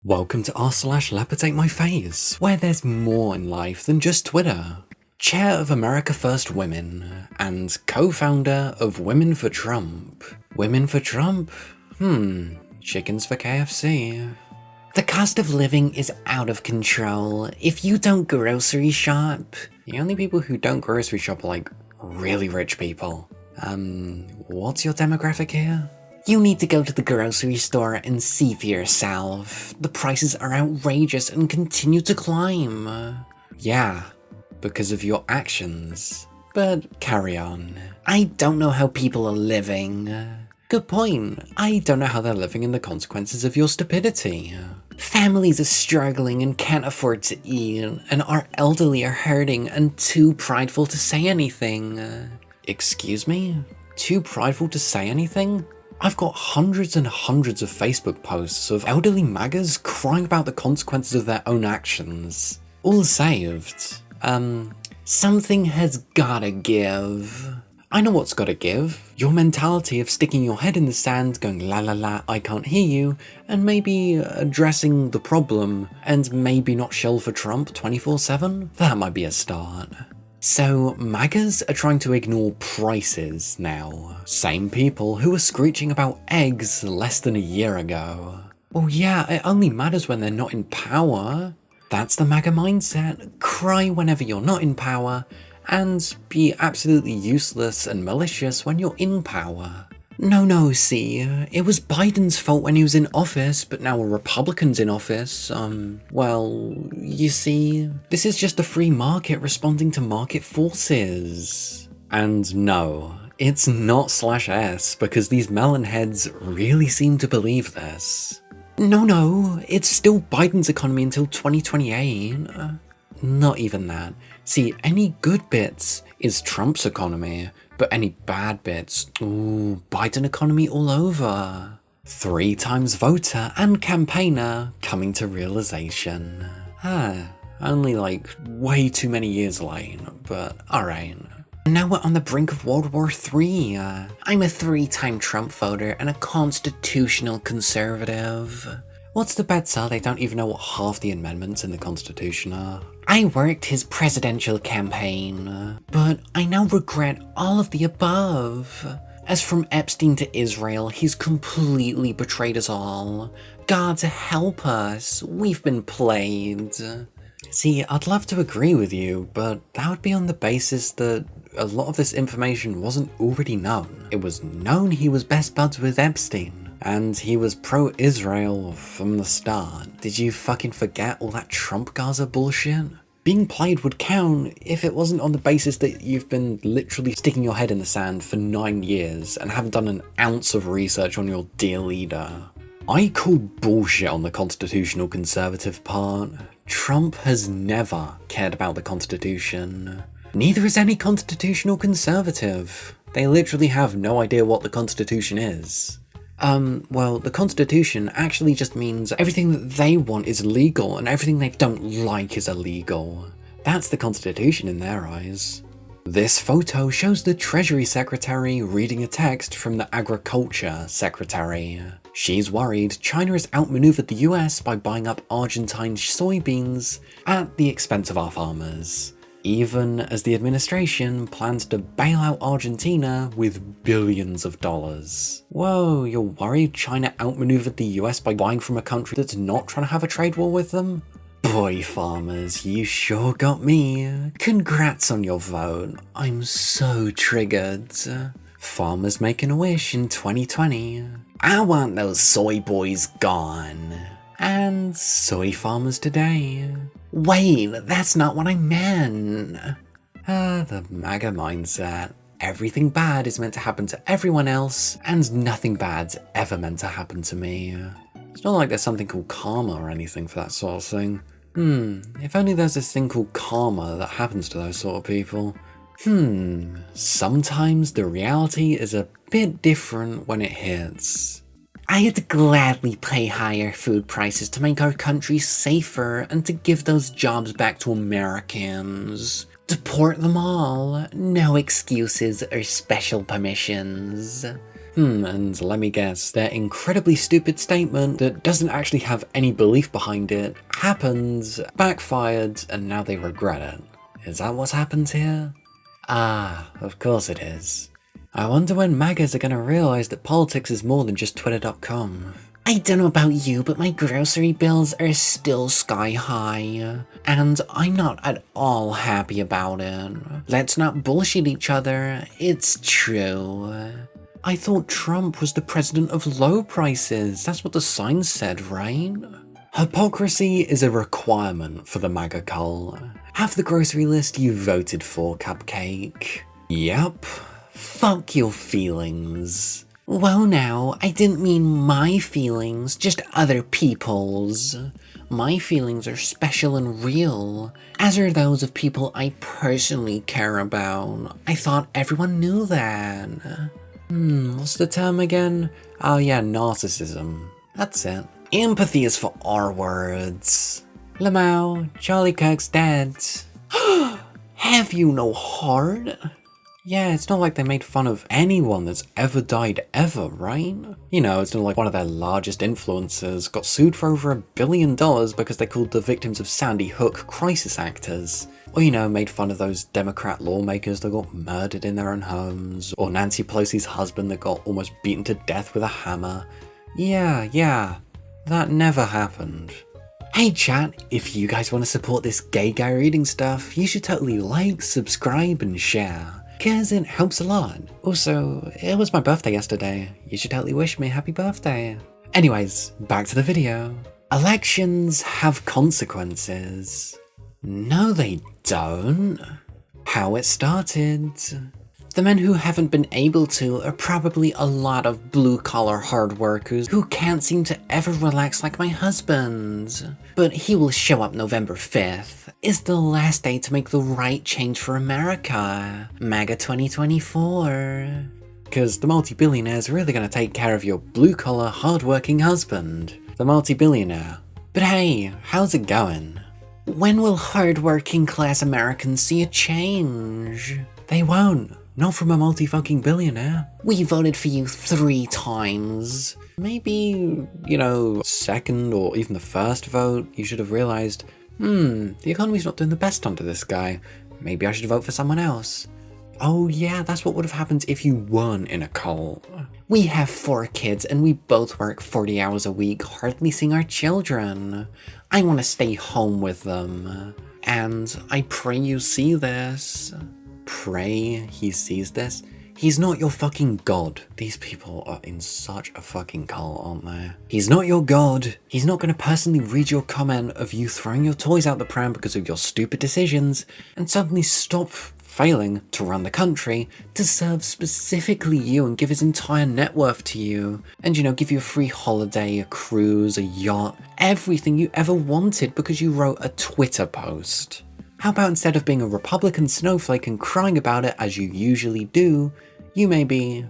Welcome to r/leopardsatemyface, where there's more in life than just Twitter. Chair of America First Women, and co-founder of Women for Trump. Women for Trump? Chickens for KFC. The cost of living is out of control. If you don't grocery shop, the only people who don't grocery shop are like really rich people. What's your demographic here? You need to go to the grocery store and see for yourself. The prices are outrageous and continue to climb. Yeah, because of your actions. But carry on. I don't know how people are living. Good point. I don't know how they're living in the consequences of your stupidity. Families are struggling and can't afford to eat, and our elderly are hurting and too prideful to say anything. Excuse me? Too prideful to say anything? I've got hundreds and hundreds of Facebook posts of elderly MAGAs crying about the consequences of their own actions. All saved. Something has gotta give. I know what's gotta give. Your mentality of sticking your head in the sand, going la la la, I can't hear you, and maybe addressing the problem, and maybe not shill for Trump 24/7? That might be a start. So, MAGAs are trying to ignore prices now. Same people who were screeching about eggs less than a year ago. Well yeah, it only matters when they're not in power. That's the MAGA mindset. Cry whenever you're not in power, and be absolutely useless and malicious when you're in power. No, see, it was Biden's fault when he was in office, but now a Republican's in office. Well, you see, this is just a free market responding to market forces. And no, it's not /S, because these melon heads really seem to believe this. No, it's still Biden's economy until 2028. Not even that. See, any good bits is Trump's economy, but any bad bits, ooh, Biden economy all over. 3 times voter and campaigner coming to realization. Only like way too many years late, but alright. Now we're on the brink of World War III. I'm a 3-time Trump voter and a constitutional conservative. What's the bet, sir? They don't even know what half the amendments in the Constitution are. I worked his presidential campaign, but I now regret all of the above. As from Epstein to Israel, he's completely betrayed us all. God help us, we've been played. See, I'd love to agree with you, but that would be on the basis that a lot of this information wasn't already known. It was known he was best buds with Epstein. And he was pro-Israel from the start. Did you fucking forget all that Trump Gaza bullshit? Being played would count if it wasn't on the basis that you've been literally sticking your head in the sand for 9 years and haven't done an ounce of research on your dear leader. I call bullshit on the constitutional conservative part. Trump has never cared about the Constitution. Neither is any constitutional conservative. They literally have no idea what the Constitution is. Well, the Constitution actually just means everything that they want is legal and everything they don't like is illegal. That's the Constitution in their eyes. This photo shows the Treasury Secretary reading a text from the Agriculture Secretary. She's worried China has outmaneuvered the US by buying up Argentine soybeans at the expense of our farmers, even as the administration plans to bail out Argentina with billions of dollars. Whoa, you're worried China outmaneuvered the US by buying from a country that's not trying to have a trade war with them? Boy, farmers, you sure got me. Congrats on your vote. I'm so triggered. Farmers making a wish in 2020. I want those soy boys gone. And soy farmers today. Wait, that's not what I meant. The MAGA mindset. Everything bad is meant to happen to everyone else, and nothing bad's ever meant to happen to me. It's not like there's something called karma or anything for that sort of thing. If only there's this thing called karma that happens to those sort of people. Sometimes the reality is a bit different when it hits. I'd gladly pay higher food prices to make our country safer and to give those jobs back to Americans. Deport them all. No excuses or special permissions. And let me guess, their incredibly stupid statement that doesn't actually have any belief behind it happened, backfired, and now they regret it. Is that what's happened here? Ah, of course it is. I wonder when MAGAs are gonna realize that politics is more than just twitter.com. I don't know about you, but my grocery bills are still sky high, and I'm not at all happy about it. Let's not bullshit each other, it's true. I thought Trump was the president of low prices, that's what the sign said, right? Hypocrisy is a requirement for the MAGA cult. Have the grocery list you voted for, Cupcake. Yep, fuck your feelings. Well now, I didn't mean my feelings, just other people's. My feelings are special and real, as are those of people I personally care about. I thought everyone knew that. What's the term again? Oh yeah, narcissism. That's it. Empathy is for R words. Lamau, Charlie Kirk's dead. Have you no heart? Yeah, it's not like they made fun of anyone that's ever died ever, right? You know, it's not like one of their largest influencers got sued for over $1 billion because they called the victims of Sandy Hook crisis actors. Or, you know, made fun of those Democrat lawmakers that got murdered in their own homes. Or Nancy Pelosi's husband that got almost beaten to death with a hammer. Yeah, that never happened. Hey chat, if you guys want to support this gay guy reading stuff, you should totally like, subscribe and share, cause it helps a lot. Also, it was my birthday yesterday, you should totally wish me a happy birthday. Anyways, back to the video. Elections have consequences. No they don't. How it started. The men who haven't been able to are probably a lot of blue-collar hard workers who can't seem to ever relax like my husband. But he will show up November 5th. It's the last day to make the right change for America. MAGA 2024. Cause the multi-billionaire's really gonna take care of your blue-collar, hard-working husband. The multi-billionaire. But hey, how's it going? When will hard-working class Americans see a change? They won't. Not from a multi-fucking billionaire. We voted for you 3 times. Maybe, you know, second or even the first vote, you should have realized, the economy's not doing the best under this guy. Maybe I should vote for someone else. Oh yeah, that's what would have happened if you weren't in a cult. We have 4 kids and we both work 40 hours a week, hardly seeing our children. I want to stay home with them. And I pray you see this. Pray he sees this. He's not your fucking god. These people are in such a fucking cult, aren't they? He's not your god. He's not going to personally read your comment of you throwing your toys out the pram because of your stupid decisions and suddenly stop failing to run the country to serve specifically you and give his entire net worth to you and, you know, give you a free holiday, a cruise, a yacht, everything you ever wanted because you wrote a Twitter post. How about instead of being a Republican snowflake and crying about it as you usually do, you maybe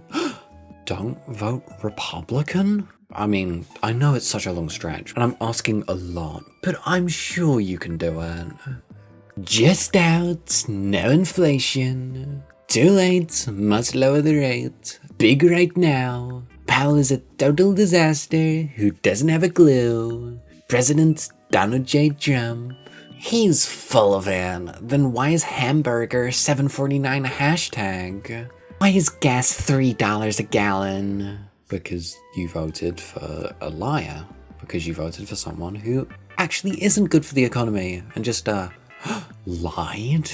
don't vote Republican? I mean, I know it's such a long stretch and I'm asking a lot, but I'm sure you can do it. Just out, no inflation. Too late, must lower the rate. Big right now. Powell is a total disaster who doesn't have a clue. President Donald J. Trump. He's full of it. Then why is hamburger $7.49 a hashtag? Why is gas $3 a gallon? Because you voted for a liar. Because you voted for someone who actually isn't good for the economy and just, lied?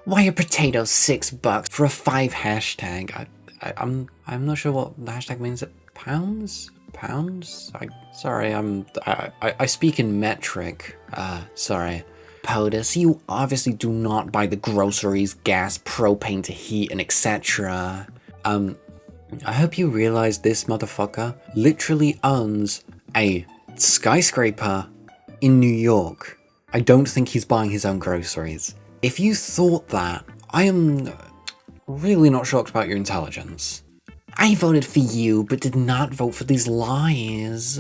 Why are potatoes $6 for a 5 hashtag? I'm not sure what the hashtag means. Pounds? I speak in metric. Sorry. POTUS, you obviously do not buy the groceries, gas, propane to heat, and etc. I hope you realize this motherfucker literally owns a skyscraper in New York. I don't think he's buying his own groceries. If you thought that, I am really not shocked about your intelligence. I voted for you, but did not vote for these lies.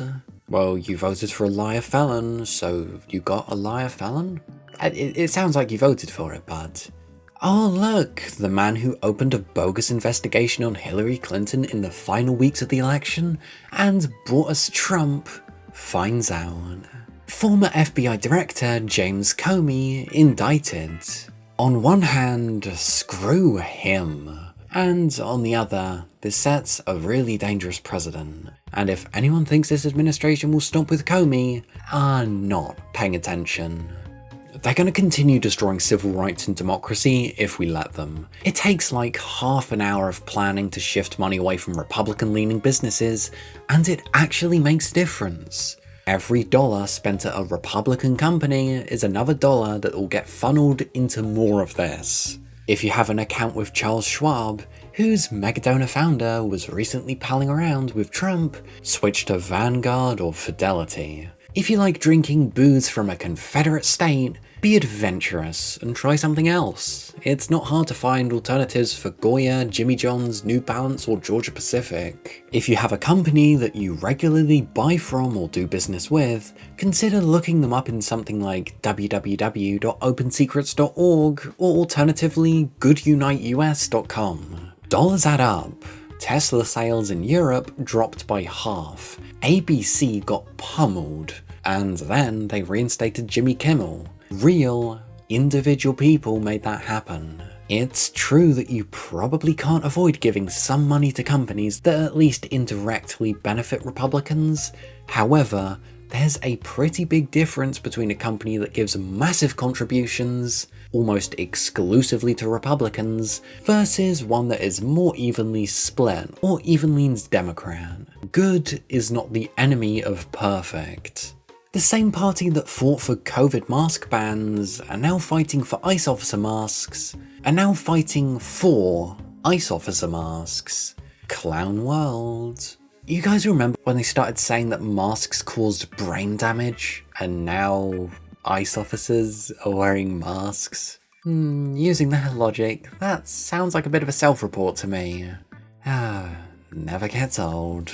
Well, you voted for a liar felon, so you got a liar felon? It sounds like you voted for it, but Oh look, the man who opened a bogus investigation on Hillary Clinton in the final weeks of the election and brought us Trump finds out. Former FBI Director James Comey indicted. On one hand, screw him. And on the other, this sets a really dangerous precedent. And if anyone thinks this administration will stop with Comey, are not paying attention. They're going to continue destroying civil rights and democracy if we let them. It takes like half an hour of planning to shift money away from Republican-leaning businesses, and it actually makes a difference. Every dollar spent at a Republican company is another dollar that will get funneled into more of this. If you have an account with Charles Schwab, whose megadonor founder was recently palling around with Trump, switch to Vanguard or Fidelity. If you like drinking booze from a Confederate state, be adventurous and try something else. It's not hard to find alternatives for Goya, Jimmy John's, New Balance or Georgia Pacific. If you have a company that you regularly buy from or do business with, consider looking them up in something like www.opensecrets.org or alternatively gooduniteus.com. Dollars add up. Tesla sales in Europe dropped by half, ABC got pummeled, and then they reinstated Jimmy Kimmel. Real, individual people made that happen. It's true that you probably can't avoid giving some money to companies that at least indirectly benefit Republicans. However, there's a pretty big difference between a company that gives massive contributions, almost exclusively to Republicans, versus one that is more evenly split or even leans Democrat. Good is not the enemy of perfect. The same party that fought for COVID mask bans are now fighting for ICE officer masks, are now fighting for ICE officer masks. Clown world. You guys remember when they started saying that masks caused brain damage, and now ICE officers are wearing masks? Using that logic, that sounds like a bit of a self-report to me. Never gets old.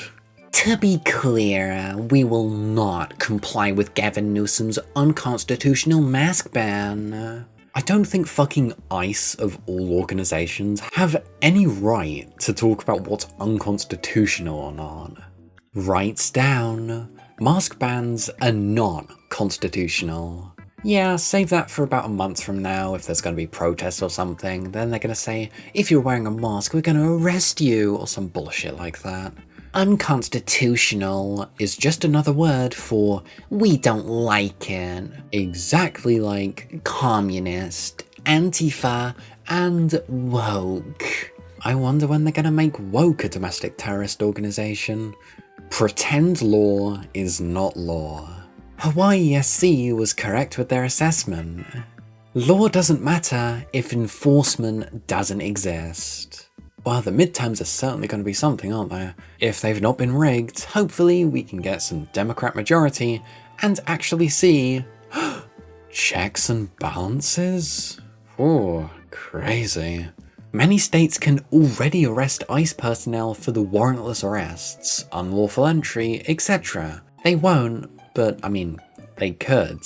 To be clear, we will not comply with Gavin Newsom's unconstitutional mask ban. I don't think fucking ICE of all organizations have any right to talk about what's unconstitutional or not. Writes down, mask bans are not constitutional. Yeah, save that for about a month from now if there's going to be protests or something, then they're going to say, if you're wearing a mask, we're going to arrest you, or some bullshit like that. Unconstitutional is just another word for we don't like it. Exactly like communist, Antifa, and woke. I wonder when they're gonna make woke a domestic terrorist organization. Pretend law is not law. Hawaii SC was correct with their assessment. Law doesn't matter if enforcement doesn't exist. Well, the midterms are certainly going to be something, aren't they? If they've not been rigged, hopefully we can get some Democrat majority and actually see checks and balances? Oh, crazy. Many states can already arrest ICE personnel for the warrantless arrests, unlawful entry, etc. They won't, but I mean, they could.